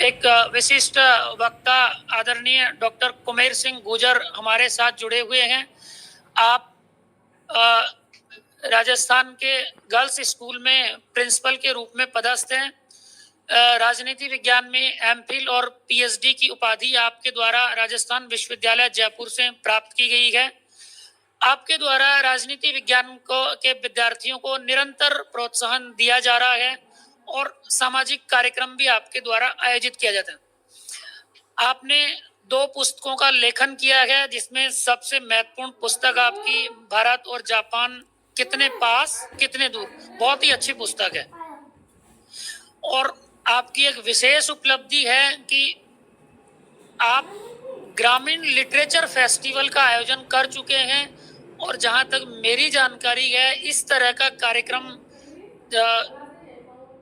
एक विशिष्ट वक्ता आदरणीय डॉक्टर कुमेर सिंह गुर्जर हमारे साथ जुड़े हुए हैं। आप राजस्थान के गर्ल्स स्कूल में प्रिंसिपल के रूप में पदस्थ हैं। राजनीति विज्ञान में एमफिल और पीएचडी की उपाधि आपके द्वारा राजस्थान विश्वविद्यालय जयपुर से प्राप्त की गई है। आपके द्वारा राजनीति विज्ञान के विद्यार्थियों को निरंतर प्रोत्साहन दिया जा रहा है और सामाजिक कार्यक्रम भी आपके द्वारा आयोजित किया जाता है। आपने 2 पुस्तकों का लेखन किया है, जिसमें सबसे महत्वपूर्ण पुस्तक आपकी भारत और जापान कितने पास कितने दूर, बहुत ही अच्छी पुस्तक है। और आपकी एक विशेष उपलब्धि है कि आप ग्रामीण लिटरेचर फेस्टिवल का आयोजन कर चुके हैं और जहां तक मेरी जानकारी है, इस तरह का कार्यक्रम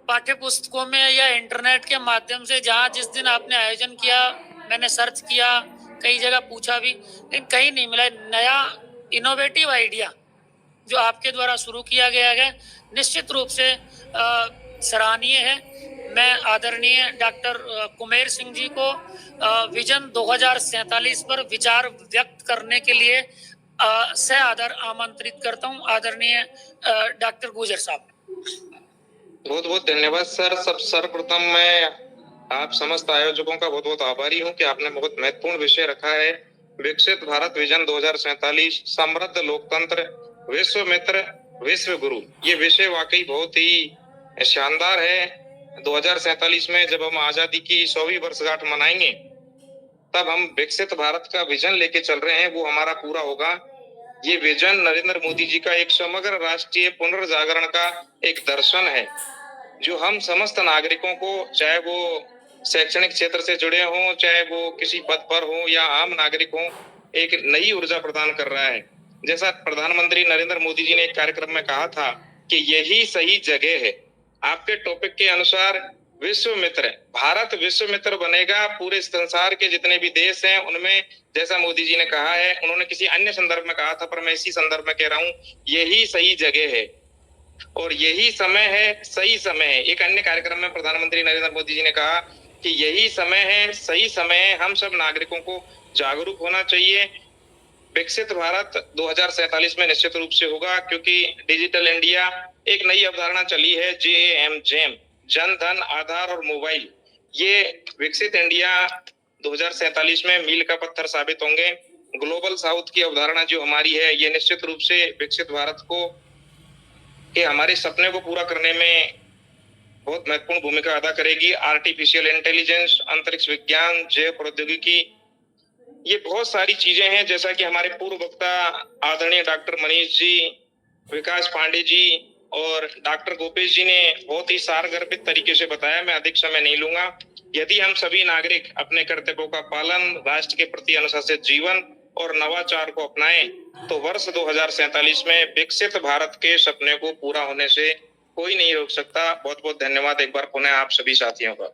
पाठ्य पुस्तकों में या इंटरनेट के माध्यम से जहां जिस दिन आपने आयोजन किया, मैंने सर्च किया, कई जगह पूछा भी, लेकिन कहीं नहीं मिला। नया इनोवेटिव आइडिया जो आपके द्वारा शुरू किया गया है, निश्चित रूप से सराहनीय है। मैं आदरणीय डॉक्टर कुमेर सिंह जी को विजन 2047 पर विचार व्यक्त करने के लिए सआदर आमंत्रित करता हूं। आदरणीय डॉक्टर गुर्जर साहब। बहुत बहुत धन्यवाद सर। सर्वप्रथम मैं आप समस्त आयोजकों का बहुत बहुत आभारी हूं कि आपने बहुत महत्वपूर्ण विषय रखा है, विकसित भारत विजन 2047, समृद्ध लोकतंत्र, विश्व मित्र, विश्व गुरु। ये विषय वाकई बहुत ही शानदार है। 2047 में जब हम आजादी की 100वीं वर्षगांठ मनाएंगे, तब हम विकसित भारत का विजन लेके चल रहे हैं, वो हमारा पूरा होगा। ये विजन नरेंद्र मोदी जी का एक समग्र राष्ट्रीय पुनर्जागरण का एक दर्शन है, जो हम समस्त नागरिकों को, चाहे वो शैक्षणिक क्षेत्र से जुड़े हों, चाहे वो किसी पद पर हो या आम नागरिक हो, एक नई ऊर्जा प्रदान कर रहा है। जैसा प्रधानमंत्री नरेंद्र मोदी जी ने एक कार्यक्रम में कहा था कि यही सही जगह है। आपके टॉपिक के अनुसार विश्व मित्र, भारत विश्व मित्र बनेगा। पूरे संसार के जितने भी देश हैं उनमें, जैसा मोदी जी ने कहा है, उन्होंने किसी अन्य संदर्भ में कहा था, पर मैं इसी संदर्भ में कह रहा हूं, यही सही जगह है और यही समय है, सही समय है। एक अन्य कार्यक्रम में प्रधानमंत्री नरेंद्र मोदी जी ने कहा कि यही समय है, सही समय है, हम सब नागरिकों को जागरूक होना चाहिए। विकसित भारत 2047 में निश्चित रूप से होगा, क्योंकि डिजिटल इंडिया एक नई अवधारणा चली है, JAM, जन धन, आधार और मोबाइल। ये विकसित इंडिया 2047 में मील का पत्थर साबित होंगे। ग्लोबल साउथ की अवधारणा जो हमारी है, ये निश्चित रूप से विकसित भारत को कि हमारे सपने को पूरा करने में बहुत महत्वपूर्ण भूमिका अदा करेगी। आर्टिफिशियल इंटेलिजेंस, अंतरिक्ष विज्ञान, जैव प्रौद्योगिकी, ये बहुत सारी चीजें हैं। जैसा कि हमारे पूर्व वक्ता आदरणीय डॉक्टर मनीष जी, विकास पांडे जी और डॉक्टर गोपेश जी ने बहुत ही सारगर्भित तरीके से बताया, मैं अधिक समय नहीं लूंगा। यदि हम सभी नागरिक अपने कर्तव्यों का पालन, राष्ट्र के प्रति अनुशासित जीवन और नवाचार को अपनाएं, तो वर्ष 2047 में विकसित भारत के सपने को पूरा होने से कोई नहीं रोक सकता। बहुत बहुत धन्यवाद एक बार पुनः आप सभी साथियों का।